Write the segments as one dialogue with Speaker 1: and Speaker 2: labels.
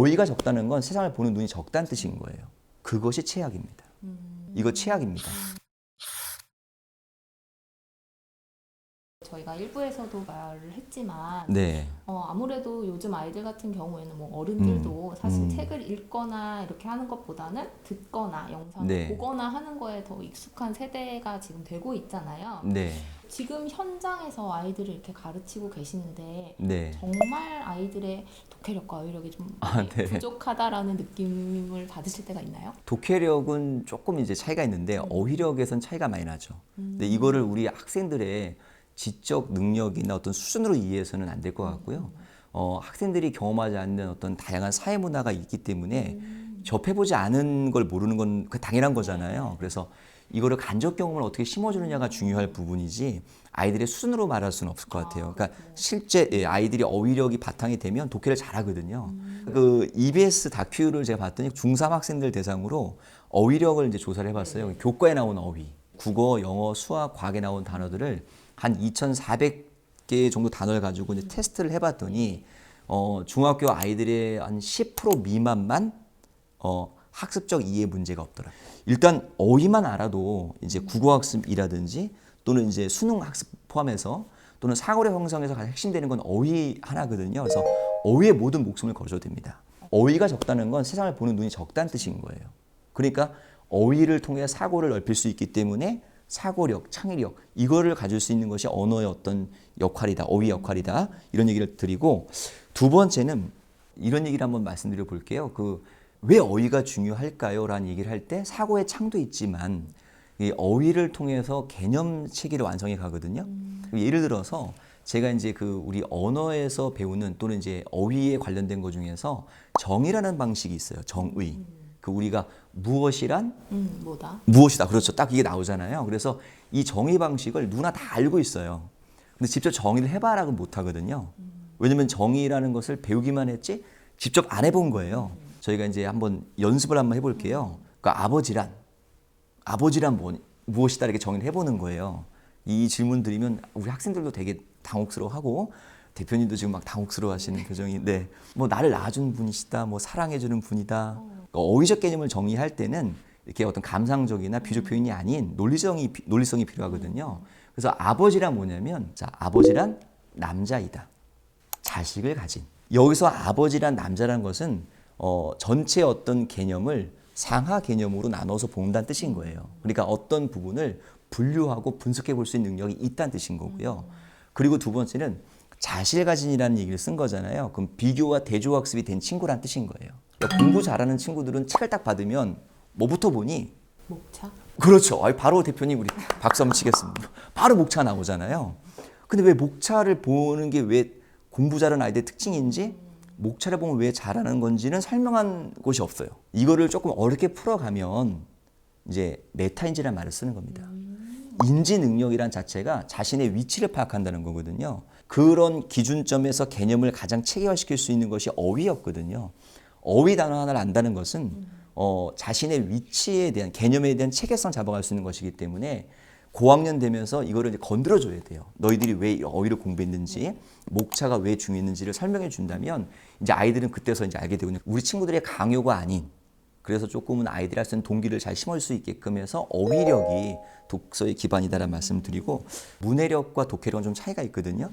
Speaker 1: 어휘가 적다는 건 세상을 보는 눈이 적다는 뜻인 거예요. 그것이 최악입니다. 이거 최악입니다.
Speaker 2: 저희가 일부에서도 말을 했지만
Speaker 1: 네.
Speaker 2: 아무래도 요즘 아이들 같은 경우에는 뭐 어른들도 사실 책을 읽거나 이렇게 하는 것보다는 듣거나 영상을
Speaker 1: 네.
Speaker 2: 보거나 하는 거에 더 익숙한 세대가 지금 되고 있잖아요.
Speaker 1: 네.
Speaker 2: 지금 현장에서 아이들을 이렇게 가르치고 계시는데
Speaker 1: 네.
Speaker 2: 정말 아이들의 독해력과 어휘력이 좀
Speaker 1: 네.
Speaker 2: 부족하다라는 느낌을 받으실 때가 있나요?
Speaker 1: 독해력은 조금 이제 차이가 있는데 어휘력에선 차이가 많이 나죠. 근데 이거를 우리 학생들의 지적 능력이나 어떤 수준으로 이해해서는 안 될 것 같고요. 학생들이 경험하지 않는 어떤 다양한 사회 문화가 있기 때문에 접해보지 않은 걸 모르는 건 당연한 거잖아요. 그래서 이거를 간접 경험을 어떻게 심어주느냐가 중요할 부분이지 아이들의 수준으로 말할 수는 없을 것 같아요. 그러니까 실제 아이들이 어휘력이 바탕이 되면 독해를 잘하거든요. 그 EBS 다큐를 제가 봤더니 중3 학생들 대상으로 어휘력을 이제 조사를 해봤어요. 교과에 나온 어휘, 국어, 영어, 수학, 과학에 나온 단어들을 한 2,400개 정도 단어를 가지고 이제 테스트를 해봤더니 중학교 아이들의 한 10% 미만만 학습적 이해 문제가 없더라고요. 일단 어휘만 알아도 이제 국어 학습이라든지 또는 이제 수능 학습 포함해서 또는 사고력 형성에서 가장 핵심되는 건 어휘 하나거든요. 그래서 어휘에 모든 목숨을 걸어줘야 됩니다. 어휘가 적다는 건 세상을 보는 눈이 적다는 뜻인 거예요. 그러니까 어휘를 통해 사고를 넓힐 수 있기 때문에 사고력, 창의력 이거를 가질 수 있는 것이 언어의 어떤 역할이다. 어휘 역할이다. 이런 얘기를 드리고 두 번째는 이런 얘기를 한번 말씀드려 볼게요. 왜 어휘가 중요할까요? 라는 얘기를 할 때 사고의 창도 있지만 이 어휘를 통해서 개념 체계를 완성해 가거든요. 예를 들어서 제가 이제 우리 언어에서 배우는 또는 이제 어휘에 관련된 것 중에서 정의라는 방식이 있어요. 정의. 우리가 무엇이란
Speaker 2: 뭐다?
Speaker 1: 무엇이다. 그렇죠. 딱 이게 나오잖아요. 그래서 이 정의 방식을 누구나 다 알고 있어요. 근데 직접 정의를 해봐라고 못 하거든요. 왜냐면 정의라는 것을 배우기만 했지 직접 안 해본 거예요. 저희가 이제 한번 연습을 한번 해볼게요. 그러니까 아버지란 무엇이다 이렇게 정의를 해보는 거예요. 이 질문 드리면 우리 학생들도 되게 당혹스러워하고 대표님도 지금 막 당혹스러워하시는 표정인데 뭐 나를 낳아준 분이시다, 뭐 사랑해주는 분이다. 그러니까 어휘적 개념을 정의할 때는 이렇게 어떤 감상적이나 비교 표현이 아닌 논리성이 필요하거든요. 그래서 아버지란 뭐냐면 아버지란 남자이다. 자식을 가진. 여기서 아버지란 남자란 것은 전체 어떤 개념을 상하 개념으로 나눠서 본다는 뜻인 거예요. 그러니까 어떤 부분을 분류하고 분석해 볼 수 있는 능력이 있다는 뜻인 거고요. 그리고 두 번째는 자식을 가진이라는 얘기를 쓴 거잖아요. 그럼 비교와 대조학습이 된 친구란 뜻인 거예요. 그러니까 공부 잘하는 친구들은 책을 딱 받으면 뭐부터 보니?
Speaker 2: 목차?
Speaker 1: 그렇죠. 바로 대표님 우리 박수 한번 치겠습니다. 바로 목차 나오잖아요. 근데 왜 목차를 보는 게 왜 공부 잘하는 아이들의 특징인지 목차를 보면 왜 잘하는 건지는 설명한 곳이 없어요. 이거를 조금 어렵게 풀어가면 이제 메타인지라는 말을 쓰는 겁니다. 인지 능력이란 자체가 자신의 위치를 파악한다는 거거든요. 그런 기준점에서 개념을 가장 체계화시킬 수 있는 것이 어휘였거든요. 어휘 단어 하나를 안다는 것은 자신의 위치에 대한 개념에 대한 체계성 잡아갈 수 있는 것이기 때문에 고학년 되면서 이거를 이제 건드려줘야 돼요. 너희들이 왜 어휘를 공부했는지, 목차가 왜 중요했는지를 설명해 준다면 이제 아이들은 그때서 이제 알게 되거든요. 우리 친구들의 강요가 아닌 그래서 조금은 아이들이 할 수 있는 동기를 잘 심을 수 있게끔 해서 어휘력이 독서의 기반이다라는 말씀을 드리고 문해력과 독해력은 좀 차이가 있거든요.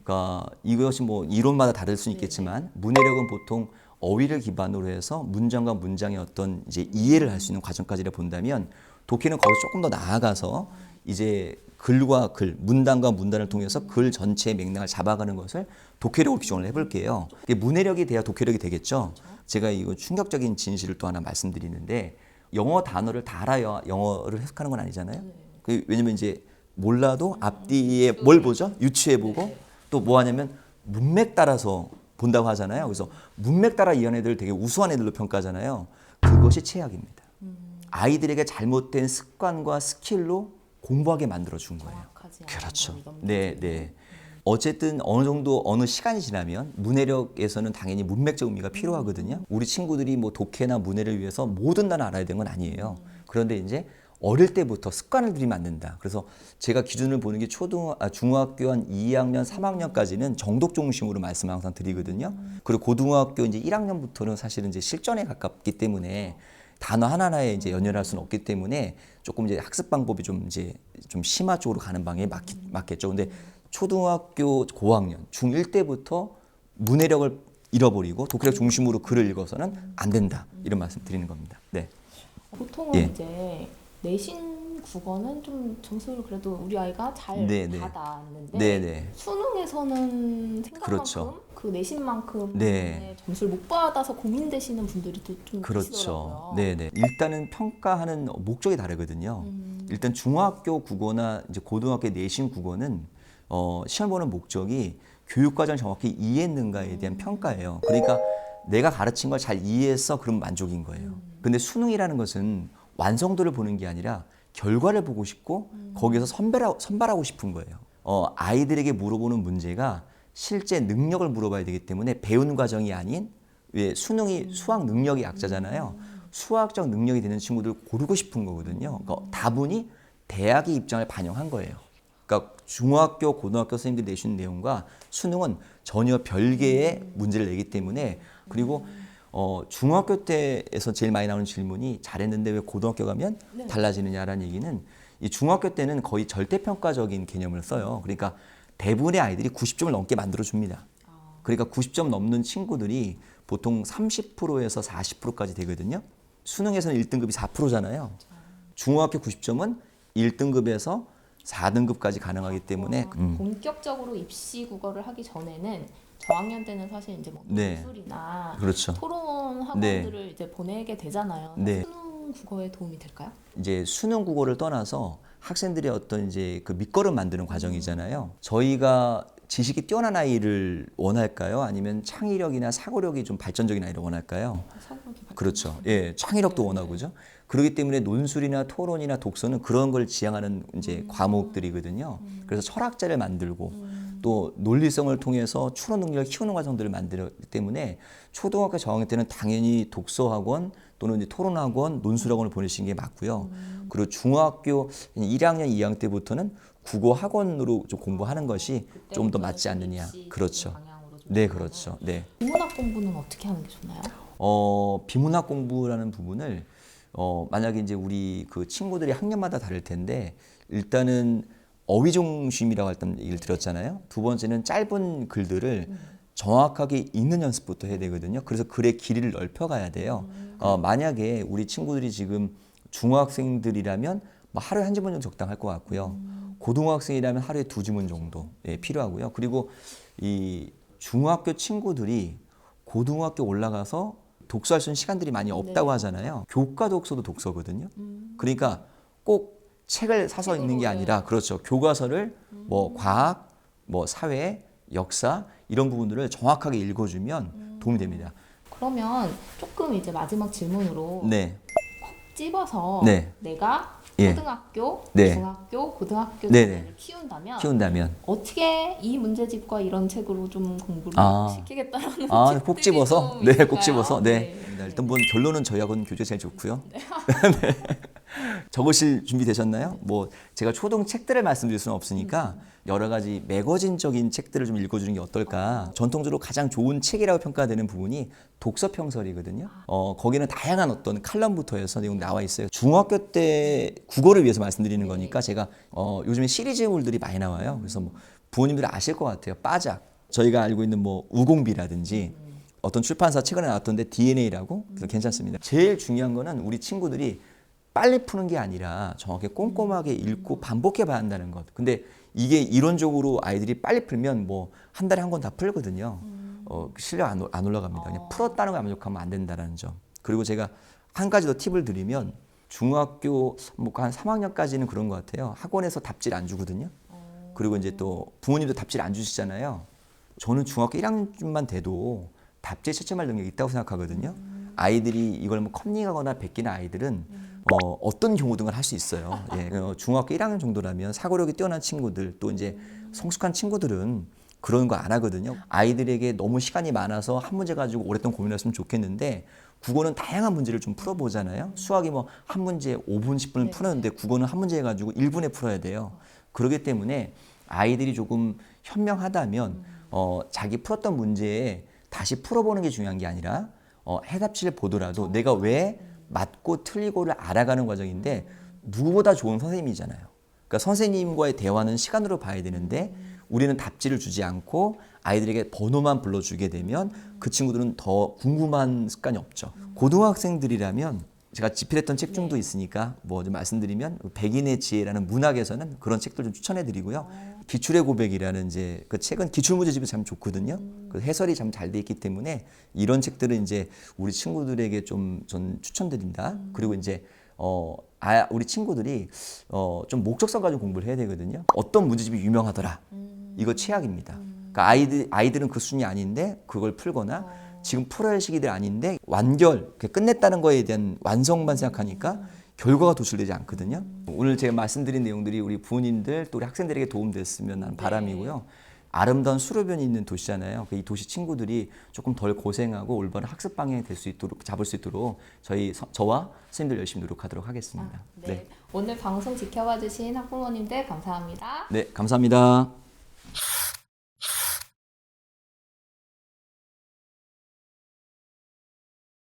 Speaker 1: 그러니까 이것이 뭐 이론마다 다를 수는 있겠지만 문해력은 보통 어휘를 기반으로 해서 문장과 문장의 어떤 이제 이해를 할 수 있는 과정까지를 본다면 독해는 거기서 조금 더 나아가서 이제 글과 글, 문단과 문단을 통해서 글 전체의 맥락을 잡아가는 것을 독해력으로 규정을 해볼게요. 문해력이 돼야 독해력이 되겠죠. 제가 이거 충격적인 진실을 또 하나 말씀드리는데 영어 단어를 다 알아야 영어를 해석하는 건 아니잖아요. 왜냐면 이제 몰라도 앞뒤에 뭘 보죠? 유추해보고 또 뭐 하냐면 문맥 따라서 본다고 하잖아요. 그래서 문맥 따라 이해하는 애들 되게 우수한 애들로 평가하잖아요. 그것이 최악입니다. 아이들에게 잘못된 습관과 스킬로 공부하게 만들어준 거예요. 그렇죠. 네, 네. 어쨌든 어느 정도 어느 시간이 지나면 문해력에서는 당연히 문맥적 의미가 필요하거든요. 우리 친구들이 뭐 독해나 문해를 위해서 모든 단어 알아야 되는 건 아니에요. 그런데 이제 어릴 때부터 습관을 들이면 안 된다. 그래서 제가 기준을 보는 게 중학교 한 2학년, 3학년까지는 정독 중심으로 말씀을 항상 드리거든요. 그리고 고등학교 이제 1학년부터는 사실은 이제 실전에 가깝기 때문에 단어 하나하나에 이제 연연할 수는 없기 때문에 조금 이제 학습 방법이 좀 심화 쪽으로 가는 방향에 맞겠죠. 근데 초등학교 고학년, 중1 때부터 문해력을 잃어버리고 독해력 중심으로 글을 읽어서는 안 된다. 이런 말씀 드리는 겁니다. 네.
Speaker 2: 보통은
Speaker 1: 예.
Speaker 2: 이제 내신 국어는 좀 점수를 그래도 우리 아이가 잘
Speaker 1: 네네.
Speaker 2: 받았는데
Speaker 1: 네네.
Speaker 2: 수능에서는 생각만큼
Speaker 1: 그렇죠.
Speaker 2: 그 내신만큼
Speaker 1: 네.
Speaker 2: 점수를 못 받아서 고민되시는 분들이 또 좀
Speaker 1: 그렇죠.
Speaker 2: 계시더라고요.
Speaker 1: 네네. 일단은 평가하는 목적이 다르거든요. 일단 중학교 국어나 이제 고등학교 내신 국어는 시험 보는 목적이 교육과정 정확히 이해했는가에 대한 평가예요. 그러니까 내가 가르친 걸 잘 이해했어, 그럼 만족인 거예요. 근데 수능이라는 것은 완성도를 보는 게 아니라 결과를 보고 싶고 거기서 선발하고 싶은 거예요. 아이들에게 물어보는 문제가 실제 능력을 물어봐야 되기 때문에 배운 과정이 아닌 왜 수능이 수학 능력이 약자잖아요. 수학적 능력이 되는 친구들 고르고 싶은 거거든요. 그러니까 다분히 대학의 입장을 반영한 거예요. 그러니까 중학교, 고등학교 선생님들이 내신 내용과 수능은 전혀 별개의 문제를 내기 때문에 그리고 중학교 때에서 제일 많이 나오는 질문이 잘했는데 왜 고등학교 가면 달라지느냐라는 얘기는 이 중학교 때는 거의 절대평가적인 개념을 써요. 그러니까 대부분의 아이들이 90점을 넘게 만들어줍니다. 그러니까 90점 넘는 친구들이 보통 30%에서 40%까지 되거든요. 수능에서는 1등급이 4%잖아요. 중학교 90점은 1등급에서 4등급까지 가능하기 때문에
Speaker 2: 본격적으로 입시 국어를 하기 전에는 저학년 때는 사실 이제 뭐
Speaker 1: 네.
Speaker 2: 논술이나
Speaker 1: 그렇죠.
Speaker 2: 토론 학원들을 이제 보내게 되잖아요.
Speaker 1: 네.
Speaker 2: 수능 국어에 도움이 될까요?
Speaker 1: 이제 수능 국어를 떠나서 학생들의 어떤 이제 그 밑거름 만드는 과정이잖아요. 저희가 지식이 뛰어난 아이를 원할까요? 아니면 창의력이나 사고력이 좀 발전적인 아이를 원할까요? 그렇죠. 예, 창의력도 원하고죠. 그렇기 때문에 논술이나 토론이나 독서는 그런 걸 지향하는 이제 과목들이거든요. 그래서 철학자를 만들고 또 논리성을 통해서 추론 능력을 키우는 과정들을 만들기 때문에 초등학교 저학년 때는 당연히 독서학원 또는 이제 토론학원, 논술학원을 보내시는 게 맞고요. 그리고 중학교 1학년, 2학년 때부터는 국어학원으로 좀 공부하는 것이 좀 더 맞지 않느냐. 그렇죠. 네, 그렇죠. 네.
Speaker 2: 비문학 공부는 어떻게 하는 게 좋나요?
Speaker 1: 비문학 공부라는 부분을 만약에 이제 우리 그 친구들이 학년마다 다를 텐데 일단은 어휘 중심이라고 했던 얘기를 들었잖아요. 두 번째는 짧은 글들을 정확하게 읽는 연습부터 해야 되거든요. 그래서 글의 길이를 넓혀가야 돼요. 만약에 우리 친구들이 지금 중학생들이라면 뭐 하루에 한 지문 정도 적당할 것 같고요. 고등학생이라면 하루에 2지문 정도 필요하고요. 그리고 이 중학교 친구들이 고등학교 올라가서 독서할 수 있는 시간들이 많이 없다고 하잖아요. 교과 독서도 독서거든요. 그러니까 꼭 책을 사서 읽는 게 아니라 그렇죠. 교과서를 뭐 과학, 뭐 사회, 역사 이런 부분들을 정확하게 읽어주면 도움이 됩니다.
Speaker 2: 그러면 조금 이제 마지막 질문으로
Speaker 1: 네.
Speaker 2: 찝어서
Speaker 1: 네.
Speaker 2: 내가
Speaker 1: 예.
Speaker 2: 초등학교,
Speaker 1: 네.
Speaker 2: 중학교, 고등학교
Speaker 1: 네네.
Speaker 2: 때를
Speaker 1: 키운다면
Speaker 2: 어떻게 이 문제집과 이런 책으로 좀 공부를 시키겠다라는
Speaker 1: 꼭 집어서
Speaker 2: 좀
Speaker 1: 네,
Speaker 2: 있을까요?
Speaker 1: 꼭 집어서 네. 일단 뭐 결론은 저희하고는 교재 제일 좋고요. 네. 적으실 준비 되셨나요? 뭐 제가 초등 책들을 말씀드릴 수는 없으니까 여러 가지 매거진적인 책들을 좀 읽어주는 게 어떨까. 전통적으로 가장 좋은 책이라고 평가되는 부분이 독서평설이거든요. 거기는 다양한 어떤 칼럼부터 해서 내용 나와 있어요. 중학교 때 국어를 위해서 말씀드리는 거니까 제가 요즘에 시리즈물들이 많이 나와요. 그래서 뭐 부모님들이 아실 것 같아요. 빠작. 저희가 알고 있는 뭐 우공비라든지 어떤 출판사 최근에 나왔던데 DNA라고 그래서 괜찮습니다. 제일 중요한 거는 우리 친구들이 빨리 푸는 게 아니라 정확히 꼼꼼하게 읽고 반복해 봐야 한다는 것. 근데 이게 이론적으로 아이들이 빨리 풀면 뭐 한 달에 한 권 다 풀거든요. 실력 안 올라갑니다. 그냥 풀었다는 거에 만족하면 안 된다는 점. 그리고 제가 한 가지 더 팁을 드리면 중학교 뭐 한 3학년까지는 그런 것 같아요. 학원에서 답지를 안 주거든요. 그리고 이제 또 부모님도 답지를 안 주시잖아요. 저는 중학교 1학년만 돼도 답지에 채점할 능력이 있다고 생각하거든요. 아이들이 이걸 뭐 컨닝하거나 베끼는 아이들은 어떤 경우든 할 수 있어요. 예, 중학교 1학년 정도라면 사고력이 뛰어난 친구들 또 이제 성숙한 친구들은 그런 거 안 하거든요. 아이들에게 너무 시간이 많아서 한 문제 가지고 오랫동안 고민했으면 좋겠는데 국어는 다양한 문제를 좀 풀어보잖아요. 수학이 뭐 한 문제 5분, 10분을
Speaker 2: 네.
Speaker 1: 풀었는데 국어는 한 문제 해가지고 1분에 풀어야 돼요. 그렇기 때문에 아이들이 조금 현명하다면 자기 풀었던 문제에 다시 풀어보는 게 중요한 게 아니라 해답지를 보더라도 내가 왜 맞고 틀리고를 알아가는 과정인데 누구보다 좋은 선생님이잖아요. 그러니까 선생님과의 대화는 시간으로 봐야 되는데 우리는 답지를 주지 않고 아이들에게 번호만 불러주게 되면 그 친구들은 더 궁금한 습관이 없죠. 고등학생들이라면 제가 집필했던 책 중도 있으니까 뭐 좀 말씀드리면 백인의 지혜라는 문학에서는 그런 책들 좀 추천해드리고요. 기출의 고백이라는 이제 그 책은 기출문제집이 참 좋거든요. 그 해설이 참 잘 돼 있기 때문에 이런 책들은 이제 우리 친구들에게 좀 전 추천드린다. 그리고 이제 우리 친구들이 좀 목적성 가지고 공부를 해야 되거든요. 어떤 문제집이 유명하더라. 이거 최악입니다. 그러니까 아이들은 그 수준이 아닌데 그걸 풀거나 지금 풀어야 할 시기들 아닌데 완결, 끝냈다는 거에 대한 완성만 생각하니까 결과가 도출되지 않거든요. 오늘 제가 말씀드린 내용들이 우리 부모님들 또 우리 학생들에게 도움됐으면 하는 바람이고요. 아름다운 수로변이 있는 도시잖아요. 이 도시 친구들이 조금 덜 고생하고 올바른 학습 방향이 될 수 있도록 잡을 수 있도록 저와 선생님들 열심히 노력하도록 하겠습니다.
Speaker 2: 네. 오늘 방송 지켜봐 주신 학부모님들 감사합니다.
Speaker 1: 네, 감사합니다.